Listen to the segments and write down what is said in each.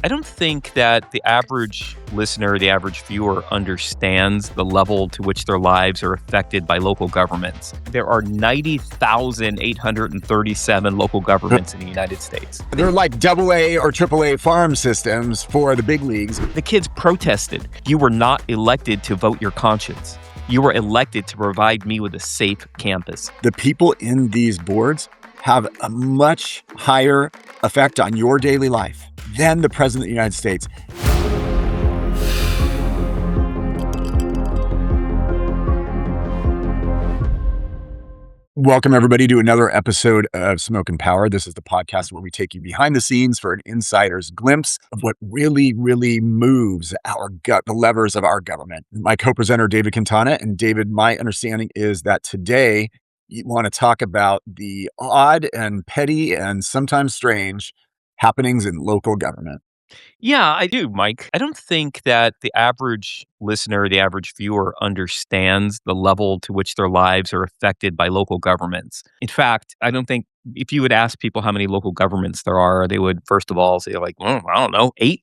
I don't think that the average listener, the average viewer understands the level to which their lives are affected by local governments. There are 90,837 local governments in the United States. They're like AA or AAA farm systems for the big leagues. The kids protested. You were not elected to vote your conscience. You were elected to provide me with a safe campus. The people in these boards have a much higher effect on your daily life than the President of the United States. Welcome, everybody, to another episode of Smoke and Power. This is the podcast where we take you behind the scenes for an insider's glimpse of what really moves the levers of our government. My co-presenter, David Quintana. And David, my understanding is that today you want to talk about the odd and petty and sometimes strange happenings in local government. Yeah, I do, Mike. I don't think that the average listener, the average viewer understands the level to which their lives are affected by local governments. In fact, I don't think if you would ask people how many local governments there are, they would first of all say like, well, I don't know, 8?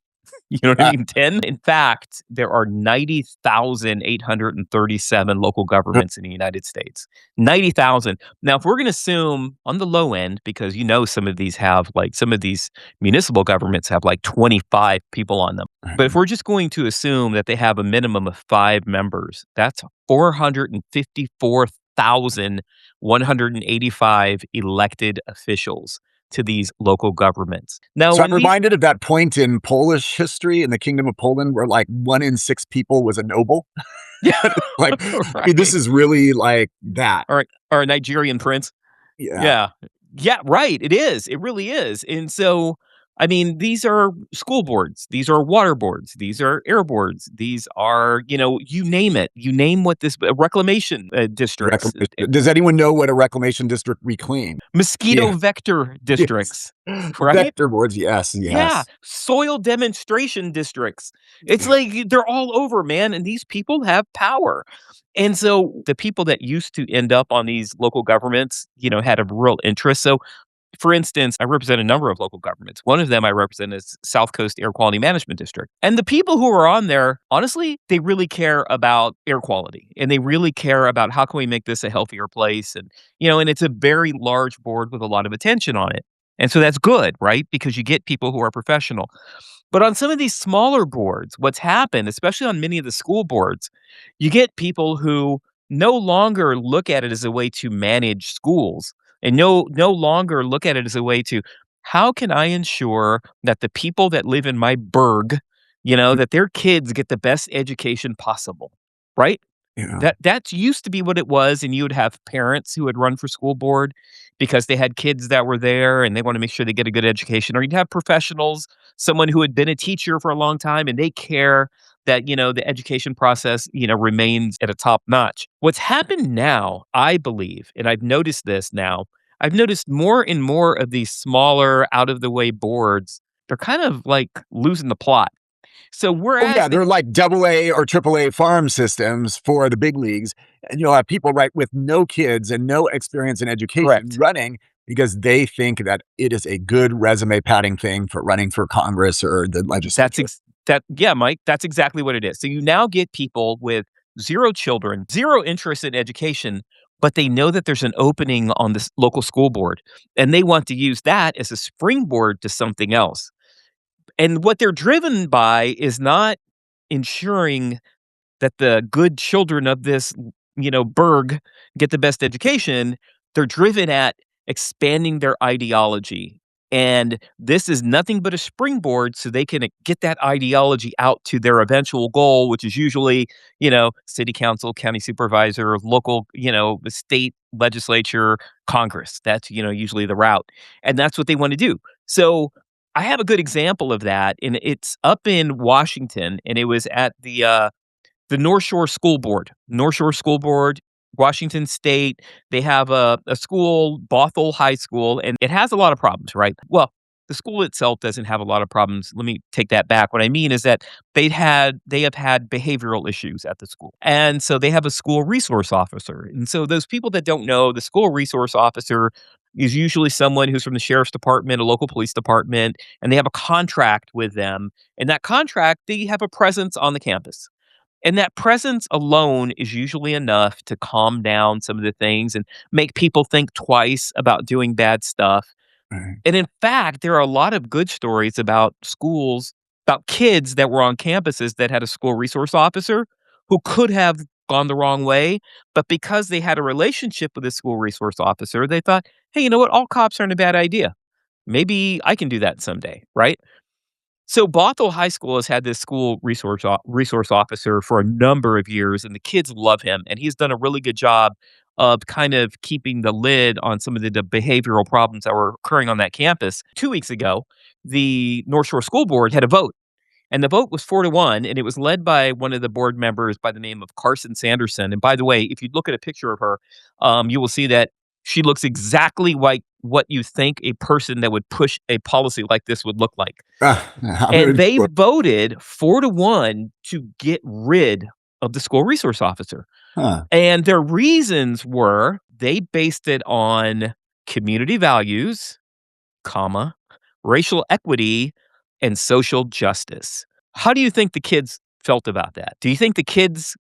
You know what I mean? 10? In fact, there are 90,837 local governments in the United States. 90,000. Now, if we're going to assume on the low end, because some of these municipal governments have like 25 people on them. But if we're just going to assume that they have a minimum of 5 members, that's 454,185 elected officials to these local governments. Now, so I'm reminded of that point in Polish history in the Kingdom of Poland where like 1 in 6 people was a noble. Yeah, like right. I mean, this is really like that. Or a Nigerian prince. Yeah, right. It is. It really is. And so, I mean, these are school boards. These are water boards. These are air boards. These are, you name it. You name what this reclamation districts. Does anyone know what a reclamation district reclaim? Mosquito vector districts. Yes. Right? Vector boards, yes. Yeah. Soil demonstration districts. It's like they're all over, man. And these people have power. And so the people that used to end up on these local governments, had a real interest. So, for instance, I represent a number of local governments. One of them I represent is South Coast Air Quality Management District. And the people who are on there, honestly, they really care about air quality. And they really care about how can we make this a healthier place. And, and it's a very large board with a lot of attention on it. And so that's good, right? Because you get people who are professional. But on some of these smaller boards, what's happened, especially on many of the school boards, you get people who no longer look at it as a way to manage schools. And no longer look at it as a way to, how can I ensure that the people that live in my burg, that their kids get the best education possible, right? Yeah. That used to be what it was, and you would have parents who would run for school board because they had kids that were there and they want to make sure they get a good education. Or you'd have professionals, someone who had been a teacher for a long time, and they care that, the education process, remains at a top notch. What's happened now, I believe, and I've noticed this now, I've noticed more and more of these smaller, out of the way boards, they're kind of like losing the plot. So they're like AA or AAA farm systems for the big leagues. And you'll have people with no kids and no experience in education running because they think that it is a good resume padding thing for running for Congress or the legislature. Mike, that's exactly what it is. So you now get people with 0 children, 0 interest in education, but they know that there's an opening on this local school board, and they want to use that as a springboard to something else. And what they're driven by is not ensuring that the good children of this, burg get the best education. They're driven at expanding their ideology. And this is nothing but a springboard so they can get that ideology out to their eventual goal, which is usually, city council, county supervisor, local, the state legislature, Congress. That's, usually the route. And that's what they want to do. So I have a good example of that, and it's up in Washington, and it was at the North Shore School Board. North Shore School Board, Washington State. They have a school, Bothell High School, and it has a lot of problems, right? Well, the school itself doesn't have a lot of problems. Let me take that back. What I mean is that they have had behavioral issues at the school. And so they have a school resource officer. And so those people that don't know, the school resource officer is usually someone who's from the sheriff's department, a local police department, and they have a contract with them. And that contract, they have a presence on the campus. And that presence alone is usually enough to calm down some of the things and make people think twice about doing bad stuff. Right. And in fact, there are a lot of good stories about schools, about kids that were on campuses that had a school resource officer who could have gone the wrong way. But because they had a relationship with a school resource officer, they thought, hey, you know what? All cops aren't a bad idea. Maybe I can do that someday, right? So Bothell High School has had this school resource officer for a number of years, and the kids love him. And he's done a really good job of kind of keeping the lid on some of the behavioral problems that were occurring on that campus. 2 weeks ago, the North Shore School Board had a vote, and the vote was 4-1, and it was led by one of the board members by the name of Carson Sanderson. And by the way, if you look at a picture of her, you will see that she looks exactly like what you think a person that would push a policy like this would look like. I'm And rooting they for voted 4-1 to get rid of the school resource officer. Huh. And their reasons were they based it on community values, comma, racial equity, and social justice. How do you think the kids felt about that? Do you think the kids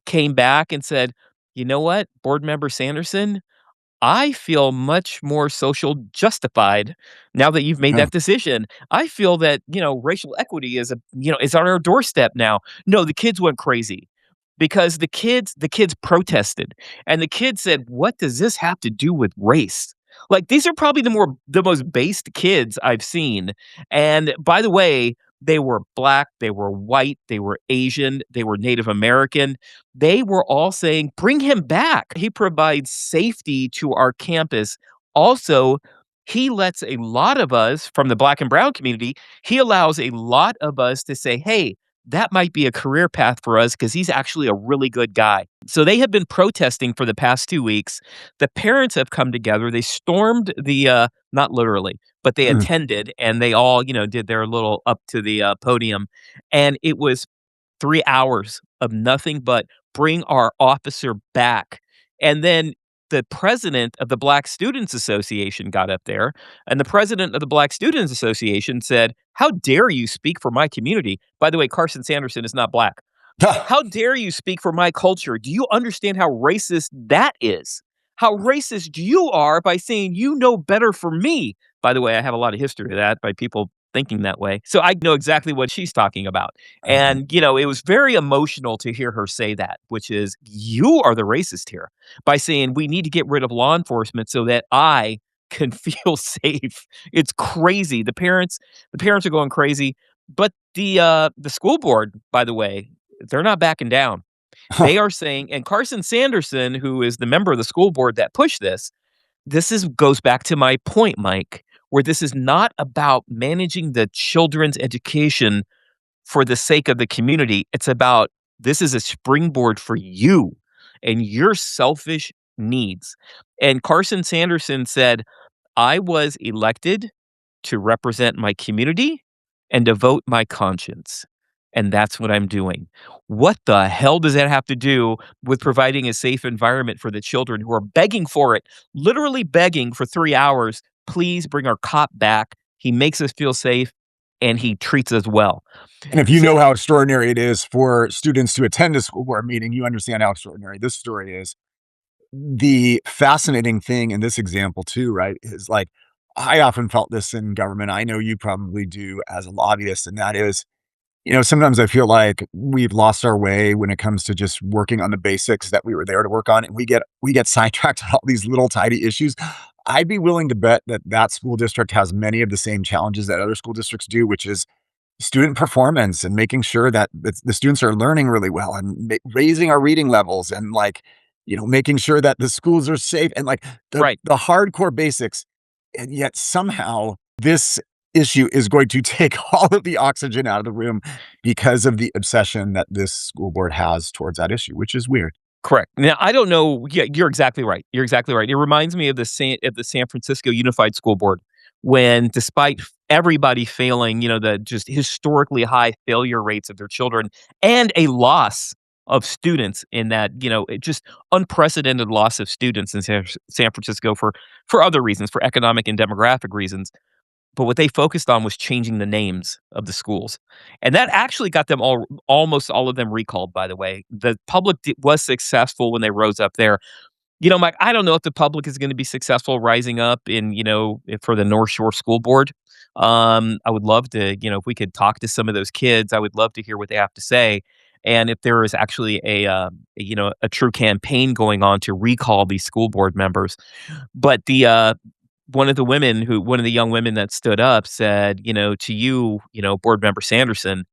came back and said, "You know what, board member Sanderson, I feel much more social justified now that you've made Huh. that decision. I feel that, racial equity is on our doorstep now." No, the kids went crazy because the kids protested, and the kids said, "What does this have to do with race?" Like, these are probably the most based kids I've seen. And by the way, they were black, they were white, they were Asian, they were Native American. They were all saying, "Bring him back. He provides safety to our campus." Also, he lets a lot of us from the black and brown community, he allows a lot of us to say, "Hey, that might be a career path for us because he's actually a really good guy." So they have been protesting for the past 2 weeks. The parents have come together. They stormed not literally, but they Mm. attended, and they all, did their little up to the podium. And it was 3 hours of nothing but bring our officer back. And then the president of the Black Students Association got up there, and the president of the Black Students Association said, "How dare you speak for my community?" By the way, Carson Sanderson is not black. "How dare you speak for my culture? Do you understand how racist that is? How racist you are by saying you know better for me?" By the way, I have a lot of history of that by people thinking that way. So I know exactly what she's talking about. Okay. And, it was very emotional to hear her say that, which is, you are the racist here by saying we need to get rid of law enforcement so that I can feel safe. It's crazy. The parents are going crazy. But the school board, by the way, they're not backing down. They are saying, and Carson Sanderson, who is the member of the school board that pushed this is goes back to my point, Mike, where this is not about managing the children's education for the sake of the community. It's about, this is a springboard for you and your selfish needs. And Carson Sanderson said, "I was elected to represent my community and to vote my conscience. And that's what I'm doing." What the hell does that have to do with providing a safe environment for the children who are begging for it, literally begging for 3 hours? "Please bring our cop back. He makes us feel safe and he treats us well." And if you So, know how extraordinary it is for students to attend a school board meeting, you understand how extraordinary this story is. The fascinating thing in this example too, right, is like, I often felt this in government. I know you probably do as a lobbyist, and that is, sometimes I feel like we've lost our way when it comes to just working on the basics that we were there to work on, and we get sidetracked on all these little tiny issues. I'd be willing to bet that that school district has many of the same challenges that other school districts do, which is student performance and making sure that the students are learning really well and raising our reading levels and like, making sure that the schools are safe and like right. the hardcore basics. And yet somehow this issue is going to take all of the oxygen out of the room because of the obsession that this school board has towards that issue, which is weird. Correct. Now, I don't know. Yeah, you're exactly right. You're exactly right. It reminds me of the San Francisco Unified School Board, when despite everybody failing, the just historically high failure rates of their children and a loss of students in that, it just unprecedented loss of students in San Francisco for other reasons, for economic and demographic reasons. But what they focused on was changing the names of the schools, and that actually got them almost all of them recalled, by the way. The public was successful when they rose up there. Mike, I don't know if the public is gonna be successful rising up in, for the North Shore School Board. I would love to, if we could talk to some of those kids, I would love to hear what they have to say, and if there is actually a true campaign going on to recall these school board members. But one of the young women that stood up said, "To you, board member Sanderson,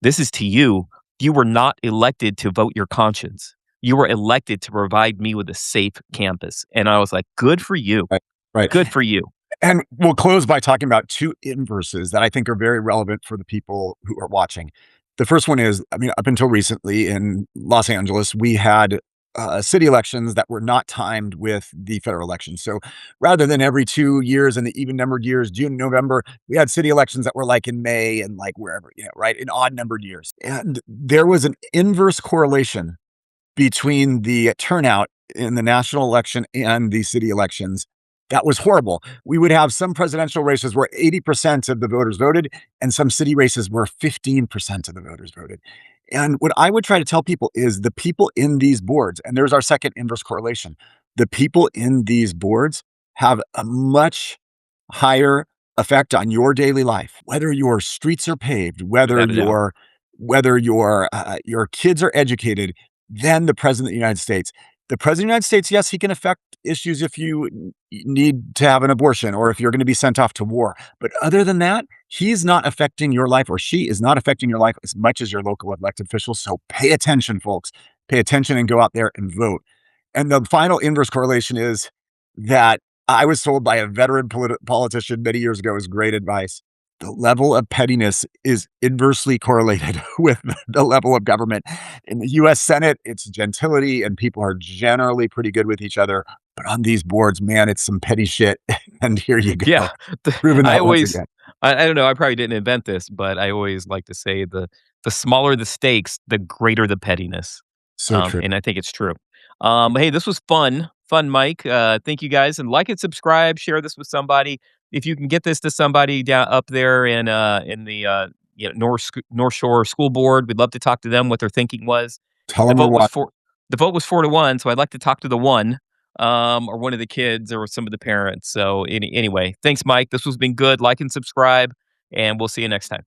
this is to you. You were not elected to vote your conscience. You were elected to provide me with a safe campus." And I was like, "Good for you. Right. Right. Good for you." And we'll close by talking about two inverses that I think are very relevant for the people who are watching. The first one is, I mean, up until recently in Los Angeles, we had city elections that were not timed with the federal election. So rather than every 2 years in the even numbered years, June, November, we had city elections that were like in May and like wherever, right, in odd numbered years. And there was an inverse correlation between the turnout in the national election and the city elections. That was horrible. We would have some presidential races where 80% of the voters voted, and some city races where 15% of the voters voted. And what I would try to tell people is the people in these boards, and there's our second inverse correlation, the people in these boards have a much higher effect on your daily life, whether your streets are paved, Without a doubt. whether your kids are educated, than the president of the United States. The president of the United States, yes, he can affect issues if you need to have an abortion or if you're going to be sent off to war. But other than that, he's not affecting your life, or she is not affecting your life as much as your local elected officials. So pay attention, folks. Pay attention and go out there and vote. And the final inverse correlation is that I was told by a veteran politician many years ago is great advice. The level of pettiness is inversely correlated with the level of government. In the US Senate, it's gentility and people are generally pretty good with each other. But on these boards, man, it's some petty shit. And here you Yeah. go, proving I that once always again. I don't know, I probably didn't invent this, but I always like to say the smaller the stakes, the greater the pettiness. So true. And I think it's true. Hey, this was fun. Fun, Mike. Thank you guys, and like and subscribe, share this with somebody. If you can get this to somebody down up there in the North Shore School Board, we'd love to talk to them what their thinking was. Tell The them we're vote was watching. four the vote was 4-1, so I'd like to talk to the one, or one of the kids or some of the parents. So anyway, thanks, Mike. This has been good. Like and subscribe, and we'll see you next time.